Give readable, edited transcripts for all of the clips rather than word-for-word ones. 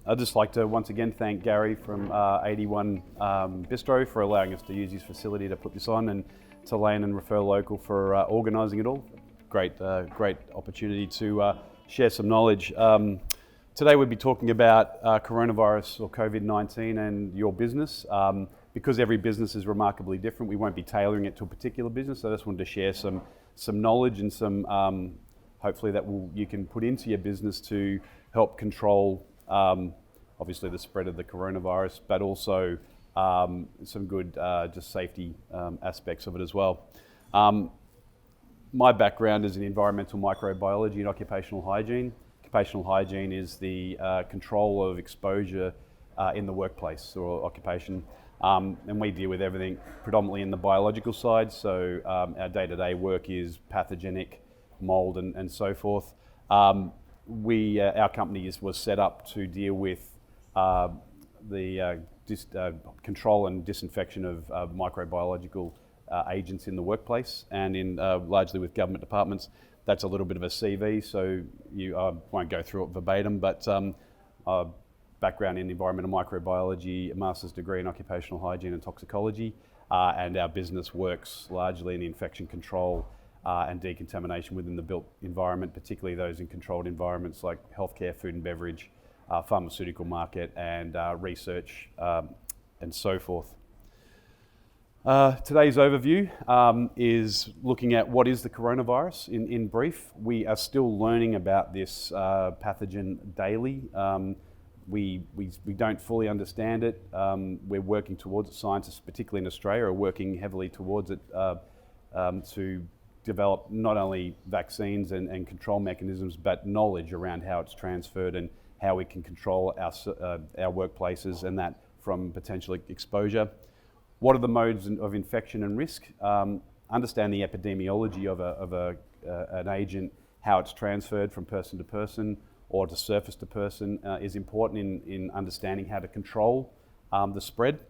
I'd just like to once again thank Gary from 81 Bistro for allowing us to use his facility to put this on, and to Lane and Refer Local for organising it all. Great opportunity to share some knowledge. Today we'll be talking about coronavirus or Covid-19 and your business. Because every business is remarkably different, we won't be tailoring it to a particular business. So I just wanted to share some knowledge and some hopefully that you can put into your business to help control obviously the spread of the coronavirus, but also some good just safety aspects of it as well. My background is in environmental microbiology and occupational hygiene. Occupational hygiene is the control of exposure in the workplace or occupation. And we deal with everything predominantly in the biological side. So our day-to-day work is pathogenic, mold and so forth. Our company was set up to deal with the control and disinfection of microbiological agents in the workplace and in largely with government departments. That's a little bit of a CV, so I won't go through it verbatim, but background in environmental microbiology, a master's degree in occupational hygiene and toxicology, and our business works largely in infection control and decontamination within the built environment, particularly those in controlled environments like healthcare, food and beverage, pharmaceutical market, and research, and so forth. Today's overview is looking at what is the coronavirus in brief. We are still learning about this pathogen daily. We don't fully understand it. We're working towards it. Scientists, particularly in Australia, are working heavily towards it to develop not only vaccines and control mechanisms, but knowledge around how it's transferred and how we can control our workplaces and that from potential exposure. What are the modes of infection and risk? Understand the epidemiology of an agent, how it's transferred from person to person or to surface to person is important in understanding how to control the spread.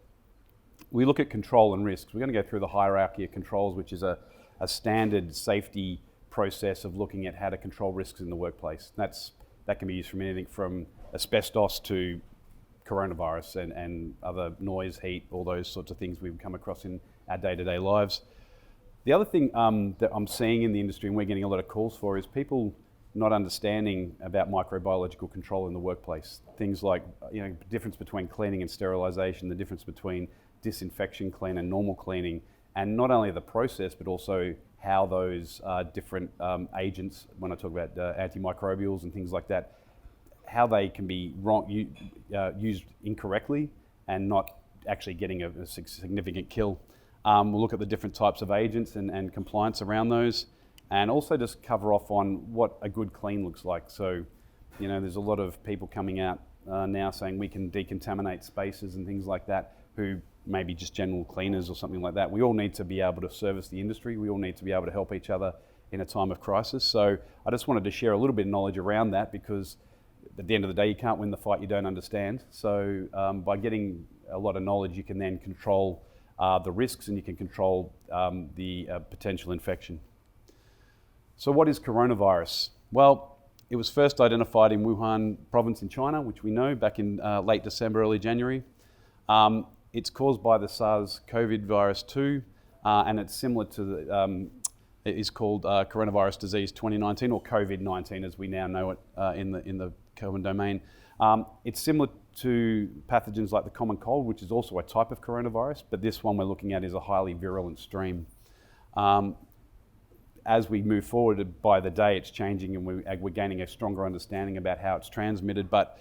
We look at control and risks. We're going to go through the hierarchy of controls, which is a standard safety process of looking at how to control risks in the workplace. That can be used from anything from asbestos to coronavirus and other noise, heat, all those sorts of things we've come across in our day-to-day lives. The other thing that I'm seeing in the industry, and we're getting a lot of calls for, is people not understanding about microbiological control in the workplace. Things like, the difference between cleaning and sterilization, the difference between disinfection clean and normal cleaning, and not only the process, but also how those different agents, when I talk about antimicrobials and things like that, how they can be used incorrectly and not actually getting a significant kill. We'll look at the different types of agents and compliance around those, and also just cover off on what a good clean looks like. So, there's a lot of people coming out now saying we can decontaminate spaces and things like that, who maybe just general cleaners or something like that. We all need to be able to service the industry. We all need to be able to help each other in a time of crisis. So I just wanted to share a little bit of knowledge around that, because at the end of the day, you can't win the fight you don't understand. So by getting a lot of knowledge, you can then control the risks and you can control the potential infection. So what is coronavirus? Well, it was first identified in Wuhan province in China, which we know back in late December, early January. It's caused by the SARS-CoV virus 2, and it's similar to it is called coronavirus disease 2019, or COVID-19 as we now know it in the common domain. It's similar to pathogens like the common cold, which is also a type of coronavirus, but this one we're looking at is a highly virulent stream. As we move forward by the day, it's changing, and we're gaining a stronger understanding about how it's transmitted, but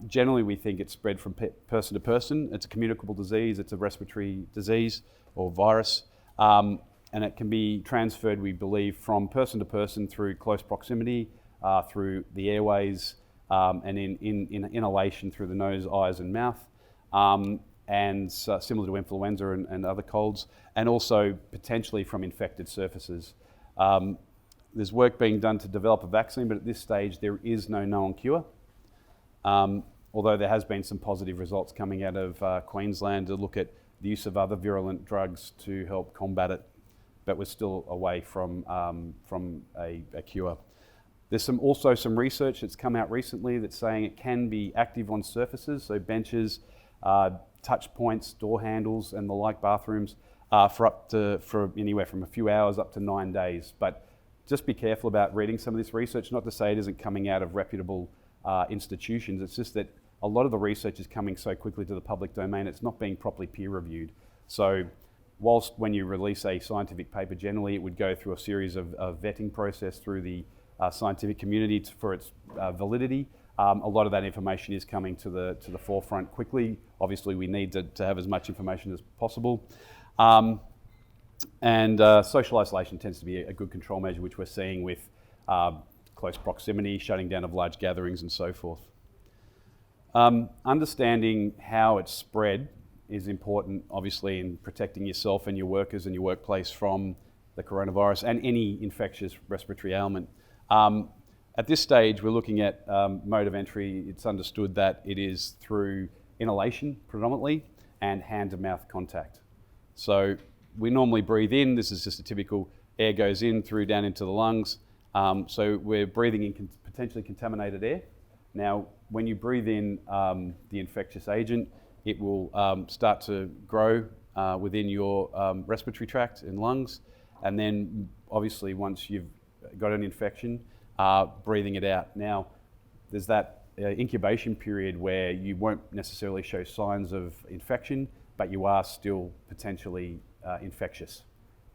generally we think it's spread from person to person. It's a communicable disease, it's a respiratory disease or virus, and it can be transferred, we believe, from person to person through close proximity, through the airways, and in inhalation through the nose, eyes and mouth, and similar to influenza and other colds, and also potentially from infected surfaces. There's work being done to develop a vaccine, but at this stage there is no known cure. Although there has been some positive results coming out of Queensland to look at the use of other virulent drugs to help combat it, but we're still away from a cure. There's also some research that's come out recently that's saying it can be active on surfaces, so benches, touch points, door handles, and the like, bathrooms, for anywhere from a few hours up to 9 days. But just be careful about reading some of this research, not to say it isn't coming out of reputable institutions. It's just that a lot of the research is coming so quickly to the public domain, it's not being properly peer reviewed. So whilst when you release a scientific paper, generally it would go through a series of vetting process through the scientific community for its validity, a lot of that information is coming to the forefront quickly. Obviously we need to have as much information as possible. Social isolation tends to be a good control measure, which we're seeing with close proximity, shutting down of large gatherings and so forth. Understanding how it's spread is important, obviously, in protecting yourself and your workers and your workplace from the coronavirus and any infectious respiratory ailment. At this stage, we're looking at mode of entry. It's understood that it is through inhalation predominantly and hand-to-mouth contact. So we normally breathe in. This is just a typical air goes in through down into the lungs. So we're breathing in potentially contaminated air. Now, when you breathe in the infectious agent, it will start to grow within your respiratory tract and lungs. And then obviously once you've got an infection, breathing it out. Now, there's that incubation period where you won't necessarily show signs of infection, but you are still potentially infectious.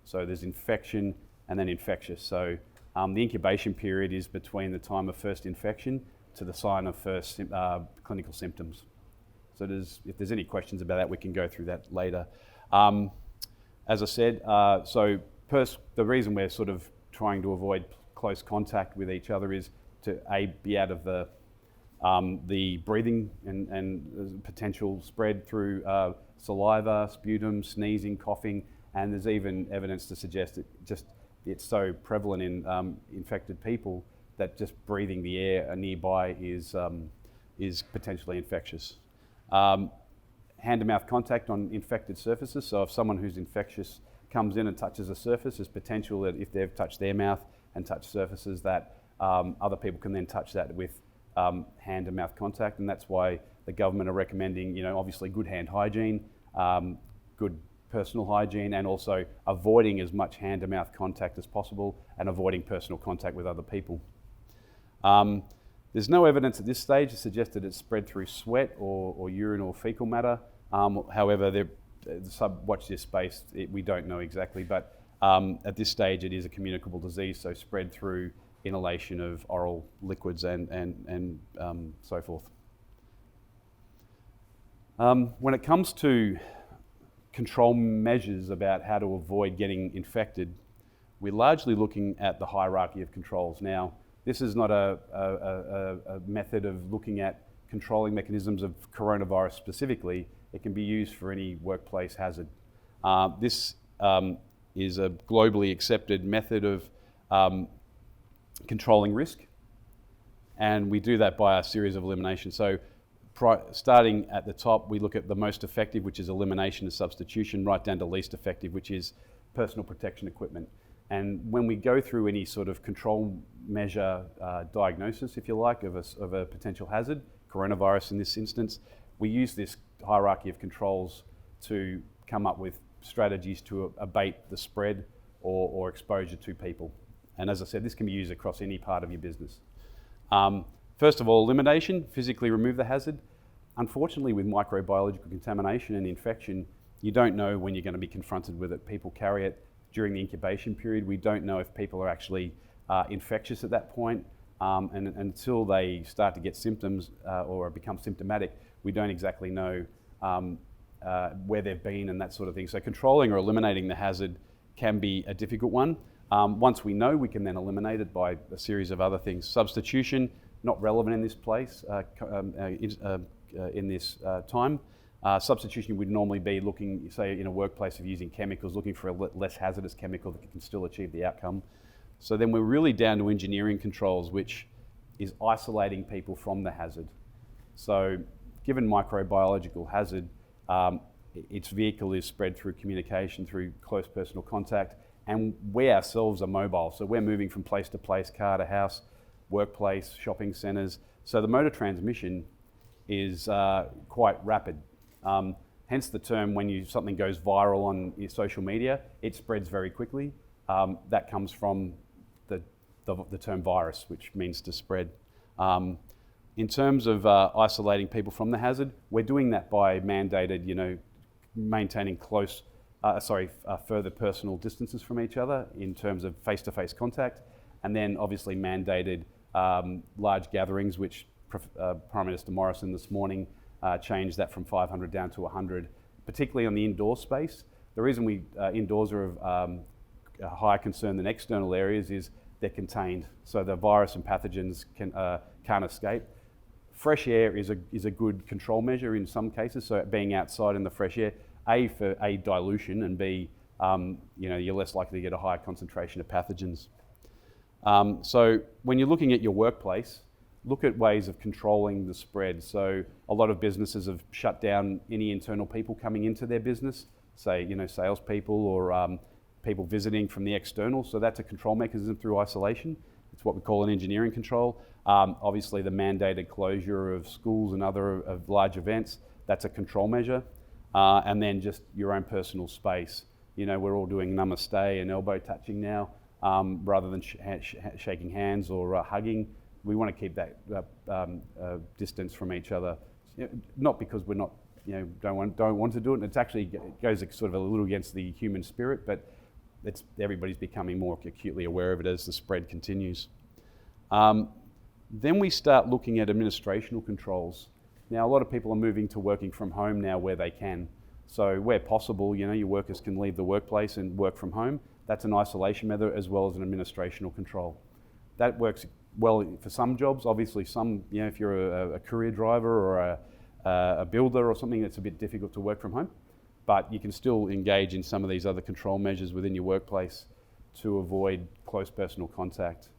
So there's infection and then infectious. So the incubation period is between the time of first infection to the sign of first clinical symptoms. So if there's any questions about that, we can go through that later. As I said, the reason we're sort of trying to avoid close contact with each other is to be out of the breathing and potential spread through saliva, sputum, sneezing, coughing, and there's even evidence to suggest that it's so prevalent in infected people that just breathing the air nearby is potentially infectious. Hand-to-mouth contact on infected surfaces. So if someone who's infectious comes in and touches a surface, there's potential that if they've touched their mouth and touched surfaces that other people can then touch that with hand-to-mouth contact, and that's why the government are recommending, obviously good hand hygiene, good personal hygiene, and also avoiding as much hand-to-mouth contact as possible and avoiding personal contact with other people. There's no evidence at this stage to suggest that it's spread through sweat or urine or fecal matter. However, watch this space, we don't know exactly, but at this stage it is a communicable disease, so spread through inhalation of oral liquids and so forth. When it comes to control measures about how to avoid getting infected, we're largely looking at the hierarchy of controls. Now, this is not a method of looking at controlling mechanisms of coronavirus specifically. It can be used for any workplace hazard. This is a globally accepted method of controlling risk, and we do that by a series of eliminations. So starting at the top, we look at the most effective, which is elimination and substitution, right down to least effective, which is personal protection equipment. And when we go through any sort of control measure diagnosis, if you like, of a potential hazard, coronavirus in this instance, we use this hierarchy of controls to come up with strategies to abate the spread or exposure to people. And as I said, this can be used across any part of your business. First of all, elimination, physically remove the hazard. Unfortunately, with microbiological contamination and infection, you don't know when you're going to be confronted with it. People carry it during the incubation period. We don't know if people are actually infectious at that point. And until they start to get symptoms or become symptomatic, we don't exactly know where they've been and that sort of thing. So controlling or eliminating the hazard can be a difficult one. Once we know, we can then eliminate it by a series of other things. Substitution, not relevant in this place, in this time. Substitution would normally be looking, say, in a workplace of using chemicals, looking for a less hazardous chemical that can still achieve the outcome. So then we're really down to engineering controls, which is isolating people from the hazard. So given microbiological hazard, its vehicle is spread through communication, through close personal contact, and we ourselves are mobile. So we're moving from place to place, car to house. workplace, shopping centres. So the mode of transmission is quite rapid. Hence the term, when something goes viral on your social media, it spreads very quickly. That comes from the term virus, which means to spread. In terms of isolating people from the hazard, we're doing that by mandated, maintaining further personal distances from each other in terms of face-to-face contact, and then obviously mandated large gatherings, which Prime Minister Morrison this morning changed that from 500 down to 100, particularly on the indoor space. The reason we indoors are of a higher concern than external areas is they're contained, so the virus and pathogens can't escape. Fresh air is a good control measure in some cases, so being outside in the fresh air, A, for dilution, and B, you're less likely to get a higher concentration of pathogens. So when you're looking at your workplace, look at ways of controlling the spread. So a lot of businesses have shut down any internal people coming into their business, say, salespeople or people visiting from the external. So that's a control mechanism through isolation. It's what we call an engineering control. Obviously the mandated closure of schools and other of large events, that's a control measure. And then just your own personal space. We're all doing namaste and elbow touching now, rather than shaking hands or hugging. We want to keep that distance from each other, not because we're not, don't want to do it. It's actually, it goes sort of a little against the human spirit, but everybody's becoming more acutely aware of it as the spread continues. Then we start looking at administrational controls. Now, a lot of people are moving to working from home now where they can. So where possible, your workers can leave the workplace and work from home. That's an isolation method as well as an administrational control. That works well for some jobs. Obviously some, if you're a courier driver or a builder or something, it's a bit difficult to work from home. But you can still engage in some of these other control measures within your workplace to avoid close personal contact.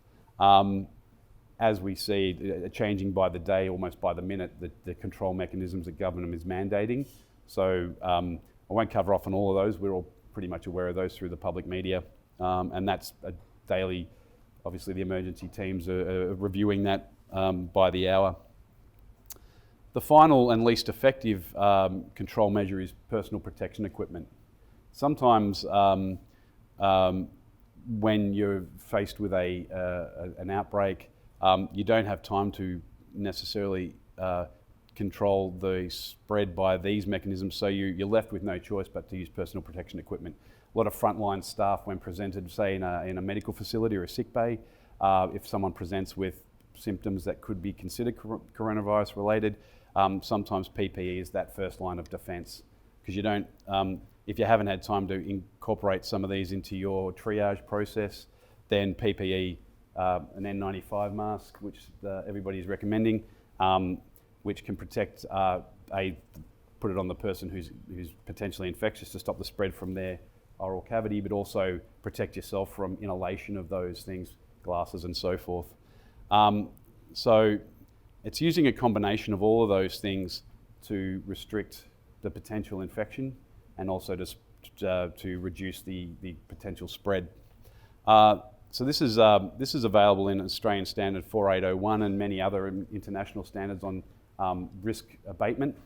As we see, changing by the day, almost by the minute, the control mechanisms that government is mandating. So I won't cover off on all of those. We're all pretty much aware of those through the public media. And that's a daily, obviously the emergency teams are reviewing that by the hour. The final and least effective control measure is personal protection equipment. Sometimes when you're faced with an outbreak, you don't have time to necessarily control the spread by these mechanisms, so you're left with no choice but to use personal protection equipment. A lot of frontline staff, when presented, say in a medical facility or a sick bay, if someone presents with symptoms that could be considered coronavirus related, sometimes PPE is that first line of defence, because you don't, if you haven't had time to incorporate some of these into your triage process, then PPE, an N95 mask, which everybody is recommending, which can protect, put it on the person who's potentially infectious to stop the spread from their oral cavity, but also protect yourself from inhalation of those things, glasses and so forth. So it's using a combination of all of those things to restrict the potential infection and also to reduce the potential spread. So this is available in Australian Standard 4801 and many other international standards on risk abatement.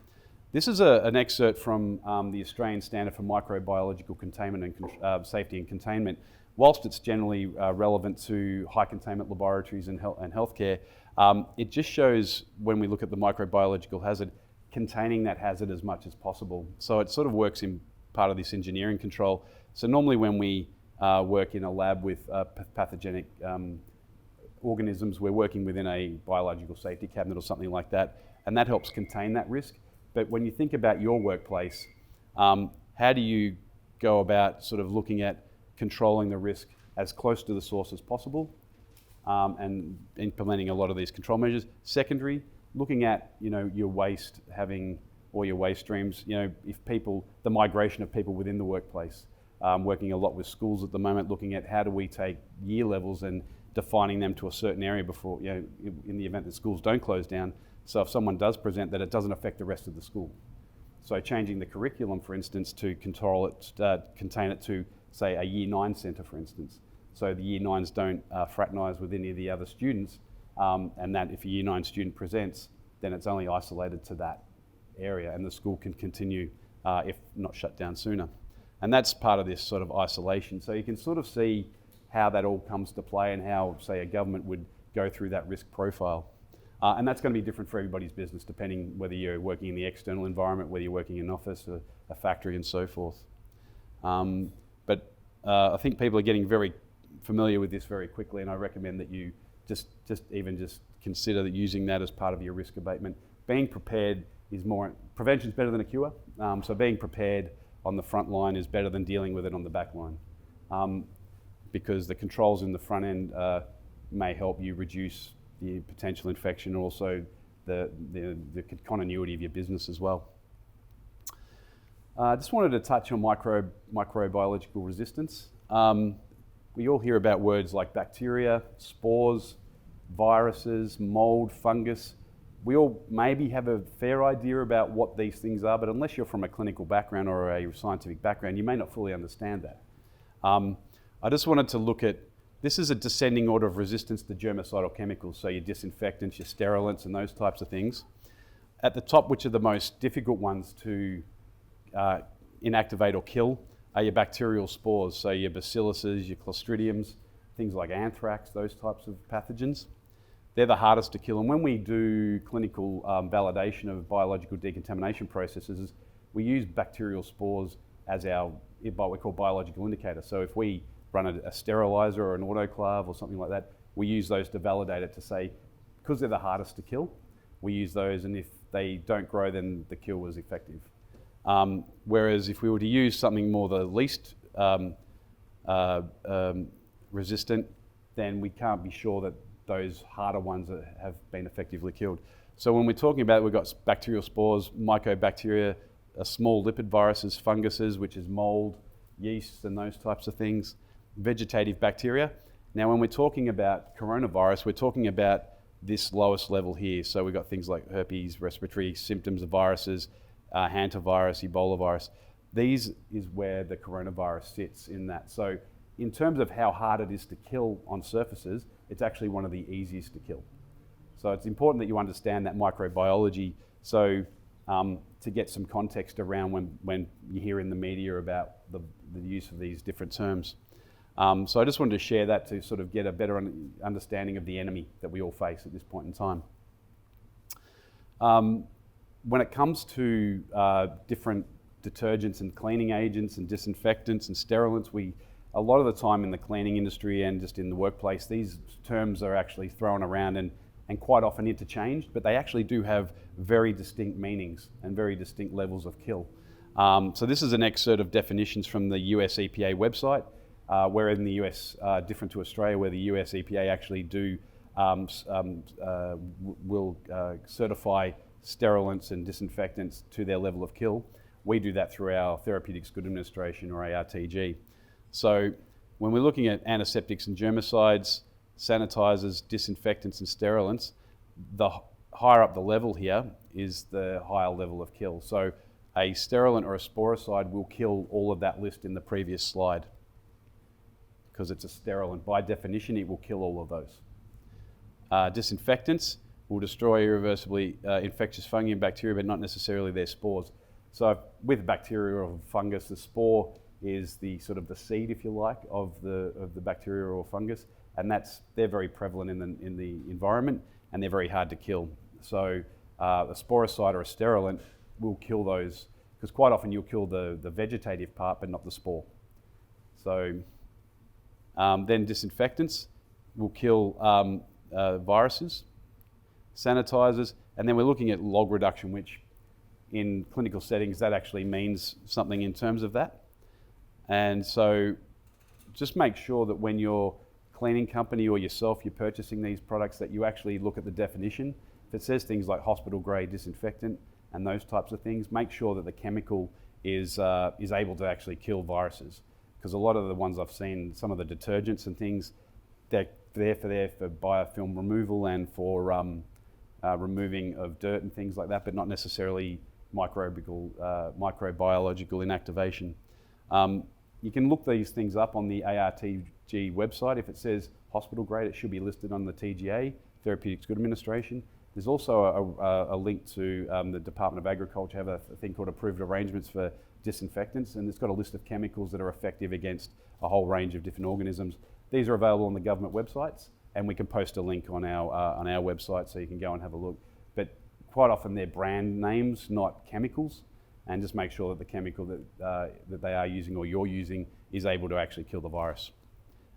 This is an excerpt from the Australian Standard for Microbiological Containment and Safety and Containment. Whilst it's generally relevant to high containment laboratories and healthcare, it just shows, when we look at the microbiological hazard, containing that hazard as much as possible. So it sort of works in part of this engineering control. So normally when we work in a lab with pathogenic organisms, we're working within a biological safety cabinet or something like that, and that helps contain that risk. But when you think about your workplace, how do you go about sort of looking at controlling the risk as close to the source as possible, and implementing a lot of these control measures? Secondary, looking at your waste, having all your waste streams, if people, the migration of people within the workplace, working a lot with schools at the moment, looking at how do we take year levels and defining them to a certain area before, in the event that schools don't close down. So if someone does present, that it doesn't affect the rest of the school. So changing the curriculum, for instance, to control it, contain it to, say, a Year 9 centre, for instance. So the Year 9s don't fraternise with any of the other students, and that if a Year 9 student presents, then it's only isolated to that area and the school can continue if not shut down sooner. And that's part of this sort of isolation. So you can sort of see how that all comes to play and how, say, a government would go through that risk profile. And that's going to be different for everybody's business, depending whether you're working in the external environment, whether you're working in an office, a factory, and so forth. But I think people are getting very familiar with this very quickly, and I recommend that you just consider that using that as part of your risk abatement. Being prepared is more, prevention is better than a cure. So being prepared on the front line is better than dealing with it on the back line. Because the controls in the front end may help you reduce the potential infection, and also the continuity of your business as well. I just wanted to touch on microbiological resistance. We all hear about words like bacteria, spores, viruses, mold, fungus. We all maybe have a fair idea about what these things are, but unless you're from a clinical background or a scientific background, you may not fully understand that. I just wanted to look at, this is a descending order of resistance to germicidal chemicals, so your disinfectants, your sterilants, and those types of things. At the top, which are the most difficult ones to inactivate or kill, are your bacterial spores, so your bacilluses, your clostridiums, things like anthrax, those types of pathogens. They're the hardest to kill, and when we do clinical validation of biological decontamination processes, we use bacterial spores as what we call biological indicator. So if we run a sterilizer or an autoclave or something like that, we use those to validate it, to say, because they're the hardest to kill, we use those, and if they don't grow, then the kill was effective. Whereas if we were to use something more the least resistant, then we can't be sure that those harder ones have been effectively killed. So when we're talking about, we've got bacterial spores, mycobacteria, small lipid viruses, funguses, which is mold, yeasts, and those types of things, vegetative bacteria. Now when we're talking about coronavirus, we're talking about this lowest level here. So we've got things like herpes, respiratory symptoms of viruses, hantavirus, Ebola virus. These is where the coronavirus sits in that. So in terms of how hard it is to kill on surfaces, it's actually one of the easiest to kill. So it's important that you understand that microbiology, so to get some context around when you hear in the media about the use of these different terms. So I just wanted to share that to sort of get a better understanding of the enemy that we all face at this point in time. When it comes to different detergents and cleaning agents and disinfectants and sterilants, a lot of the time in the cleaning industry and just in the workplace, these terms are actually thrown around and quite often interchanged, but they actually do have very distinct meanings and very distinct levels of kill. So this is an excerpt of definitions from the US EPA website, where in the US, different to Australia, where the US EPA actually will certify sterilants and disinfectants to their level of kill. We do that through our Therapeutics Good Administration, or ARTG. So when we're looking at antiseptics and germicides, sanitizers, disinfectants and sterilants, the higher up the level here is the higher level of kill. So a sterilant or a sporicide will kill all of that list in the previous slide, because it's a sterilant. By definition, it will kill all of those. Disinfectants will destroy irreversibly infectious fungi and bacteria, but not necessarily their spores. So with bacteria or fungus, the spore is the sort of the seed, if you like, of the bacteria or fungus, and they're very prevalent in the environment, and they're very hard to kill. So a sporicide or a sterilant will kill those, because quite often you'll kill the vegetative part, but not the spore. So then disinfectants will kill viruses, sanitizers, and then we're looking at log reduction, which in clinical settings, that actually means something in terms of that. And so just make sure that when your cleaning company or yourself, you're purchasing these products, that you actually look at the definition. If it says things like hospital grade disinfectant and those types of things, make sure that the chemical is able to actually kill viruses. Because a lot of the ones I've seen, some of the detergents and things, they're there for biofilm removal and for removing of dirt and things like that, but not necessarily microbiological inactivation. You can look these things up on the ARTG website. If it says hospital grade, it should be listed on the TGA. Therapeutics Good Administration. There's also a link to the Department of Agriculture, have a thing called Approved Arrangements for Disinfectants, and it's got a list of chemicals that are effective against a whole range of different organisms. These are available on the government websites, and we can post a link on our website so you can go and have a look. But quite often they're brand names, not chemicals, and just make sure that the chemical that they are using or you're using is able to actually kill the virus.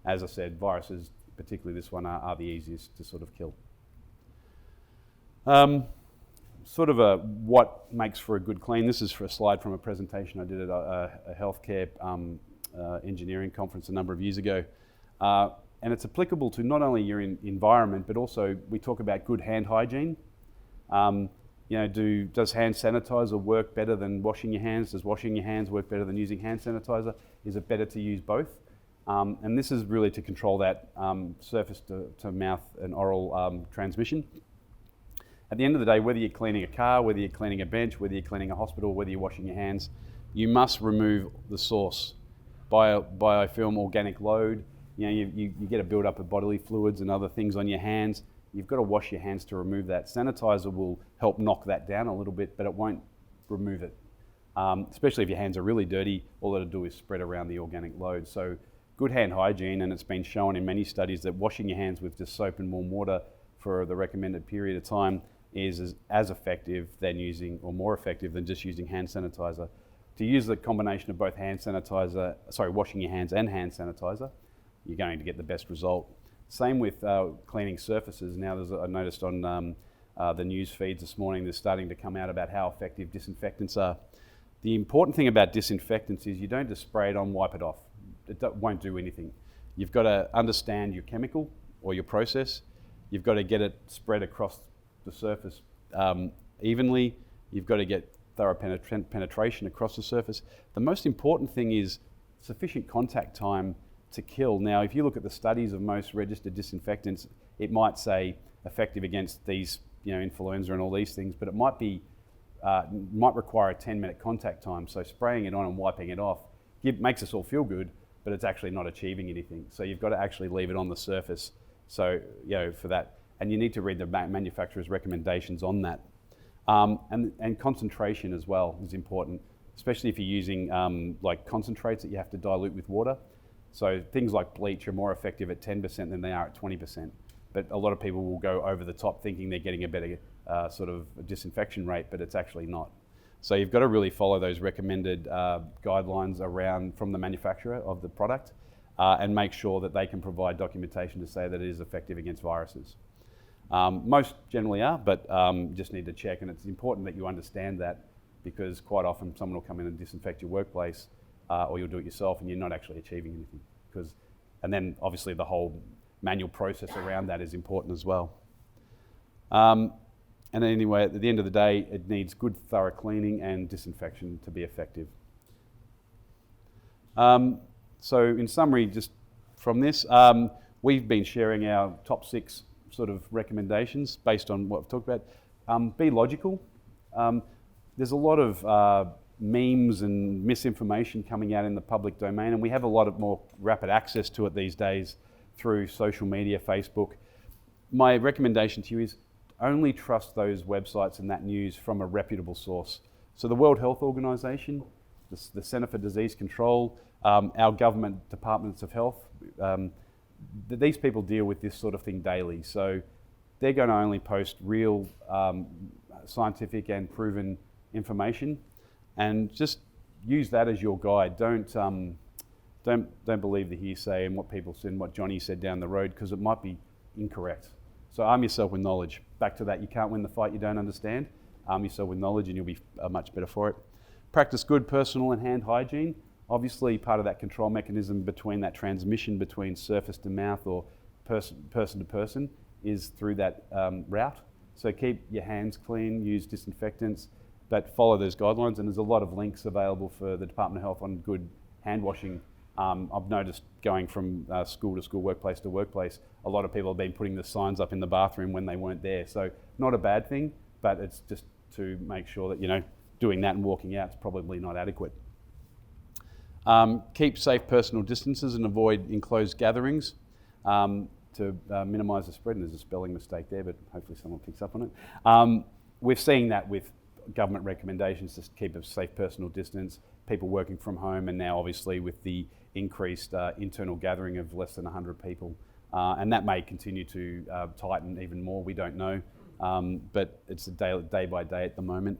As I said, viruses, particularly this one, are the easiest to sort of kill. What makes for a good clean. This is for a slide from a presentation I did at a healthcare engineering conference a number of years ago. And it's applicable to not only your environment, but also we talk about good hand hygiene. Does hand sanitizer work better than washing your hands? Does washing your hands work better than using hand sanitizer? Is it better to use both? And this is really to control that surface to mouth and oral transmission. At the end of the day, whether you're cleaning a car, whether you're cleaning a bench, whether you're cleaning a hospital, whether you're washing your hands, you must remove the source. Biofilm, organic load, you get a build-up of bodily fluids and other things on your hands. You've got to wash your hands to remove that. Sanitizer will help knock that down a little bit, but it won't remove it. Especially if your hands are really dirty, all it'll do is spread around the organic load. So good hand hygiene, and it's been shown in many studies that washing your hands with just soap and warm water for the recommended period of time is as effective than using, or more effective than just using hand sanitizer. To use the combination of both washing your hands and hand sanitizer, you're going to get the best result. Same with cleaning surfaces. Now I noticed on the news feeds this morning, they're starting to come out about how effective disinfectants are. The important thing about disinfectants is you don't just spray it on, wipe it off. It won't do anything. You've got to understand your chemical or your process. You've got to get it spread across the surface evenly. You've got to get thorough penetration across the surface. The most important thing is sufficient contact time to kill. Now, if you look at the studies of most registered disinfectants, it might say effective against these, influenza and all these things, but it might require a 10-minute contact time. So spraying it on and wiping it off makes us all feel good, but it's actually not achieving anything. So you've got to actually leave it on the surface. So, for that, and you need to read the manufacturer's recommendations on that. And concentration as well is important, especially if you're using like concentrates that you have to dilute with water. So things like bleach are more effective at 10% than they are at 20%. But a lot of people will go over the top thinking they're getting a better sort of disinfection rate, but it's actually not. So you've got to really follow those recommended guidelines from the manufacturer of the product and make sure that they can provide documentation to say that it is effective against viruses. Most generally are, but just need to check, and it's important that you understand that, because quite often someone will come in and disinfect your workplace or you'll do it yourself and you're not actually achieving anything. And then obviously the whole manual process around that is important as well. And anyway, at the end of the day, it needs good thorough cleaning and disinfection to be effective. So in summary, just from this, we've been sharing our top 6 sort of recommendations based on what we've talked about. Be logical. There's a lot of memes and misinformation coming out in the public domain, and we have a lot of more rapid access to it these days through social media, Facebook. My recommendation to you is only trust those websites and that news from a reputable source. So the World Health Organization, the Centre for Disease Control, our government departments of health, these people deal with this sort of thing daily. So they're going to only post real scientific and proven information, and just use that as your guide. Don't believe the hearsay and what people said and what Johnny said down the road, because it might be incorrect. So arm yourself with knowledge. Back to that, you can't win the fight you don't understand. Arm yourself with knowledge and you'll be much better for it. Practice good personal and hand hygiene. Obviously, part of that control mechanism between that transmission between surface to mouth or person to person is through that route. So keep your hands clean, use disinfectants, but follow those guidelines. And there's a lot of links available for the Department of Health on good hand washing. I've noticed going from school to school, workplace to workplace, a lot of people have been putting the signs up in the bathroom when they weren't there. So not a bad thing, but it's just to make sure that, doing that and walking out is probably not adequate. Keep safe personal distances and avoid enclosed gatherings. to minimise the spread, and there's a spelling mistake there, but hopefully someone picks up on it. We're seeing that with government recommendations to keep a safe personal distance, people working from home, and now obviously with the increased internal gathering of less than 100 people. And that may continue to tighten even more, we don't know, but it's a day by day at the moment.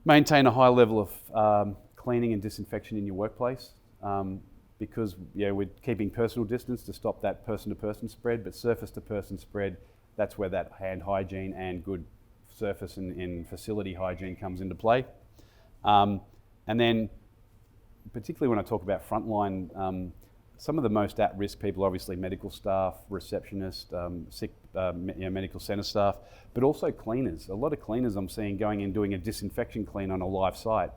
Maintain a high level of cleaning and disinfection in your workplace, because we're keeping personal distance to stop that person-to-person spread, but surface-to-person spread, that's where that hand hygiene and good surface and facility hygiene comes into play. And then, particularly when I talk about frontline, some of the most at-risk people, obviously medical staff, receptionists, medical centre staff, but also cleaners. A lot of cleaners I'm seeing going in doing a disinfection clean on a live site,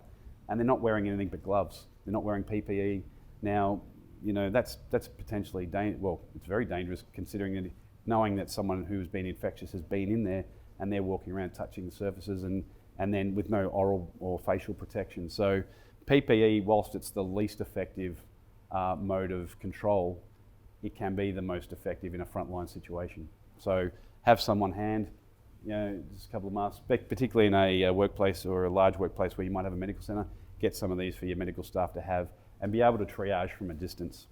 and they're not wearing anything but gloves. They're not wearing PPE. Now, that's potentially it's very dangerous, considering that, knowing that someone who's been infectious has been in there and they're walking around touching the surfaces and then with no oral or facial protection. So PPE, whilst it's the least effective mode of control, it can be the most effective in a frontline situation. So have some on hand, just a couple of masks, particularly in a workplace or a large workplace where you might have a medical centre, get some of these for your medical staff to have and be able to triage from a distance.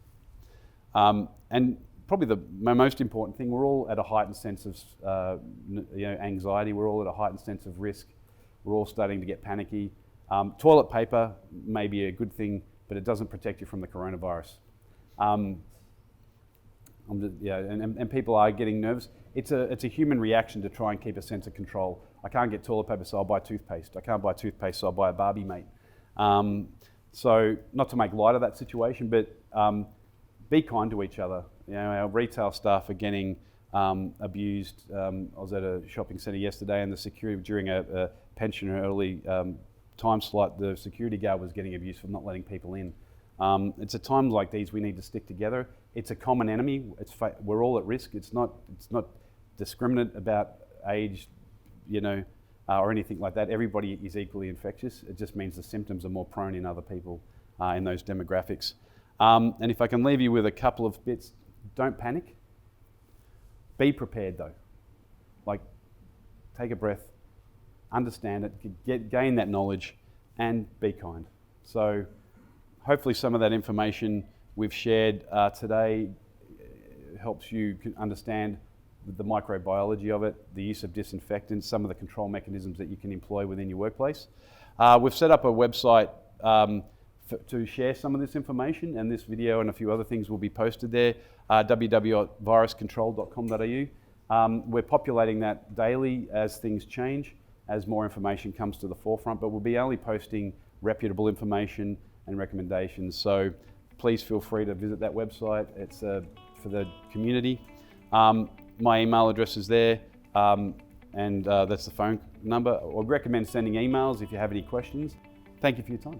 And probably my most important thing, we're all at a heightened sense of anxiety, we're all at a heightened sense of risk, we're all starting to get panicky. Toilet paper may be a good thing, but it doesn't protect you from the coronavirus. And people are getting nervous. It's a human reaction to try and keep a sense of control. I can't get toilet paper, so I'll buy toothpaste. I can't buy toothpaste, so I'll buy a Barbie mate. So not to make light of that situation, but be kind to each other. Our retail staff are getting abused. I was at a shopping centre yesterday, and the security during a pensioner early time slot, the security guard was getting abused for not letting people in. It's at times like these we need to stick together. It's a common enemy. We're all at risk. It's not discriminate about age, or anything like that. Everybody is equally infectious. It just means the symptoms are more prone in other people in those demographics. And if I can leave you with a couple of bits, don't panic. Be prepared though. Take a breath, understand it, gain that knowledge, and be kind. So hopefully some of that information we've shared today helps you understand the microbiology of it, the use of disinfectants, some of the control mechanisms that you can employ within your workplace. We've set up a website to share some of this information, and this video and a few other things will be posted there, www.viruscontrol.com.au. We're populating that daily as things change, as more information comes to the forefront, but we'll be only posting reputable information and recommendations. So please feel free to visit that website. It's for the community. My email address is there, and that's the phone number. I would recommend sending emails if you have any questions. Thank you for your time.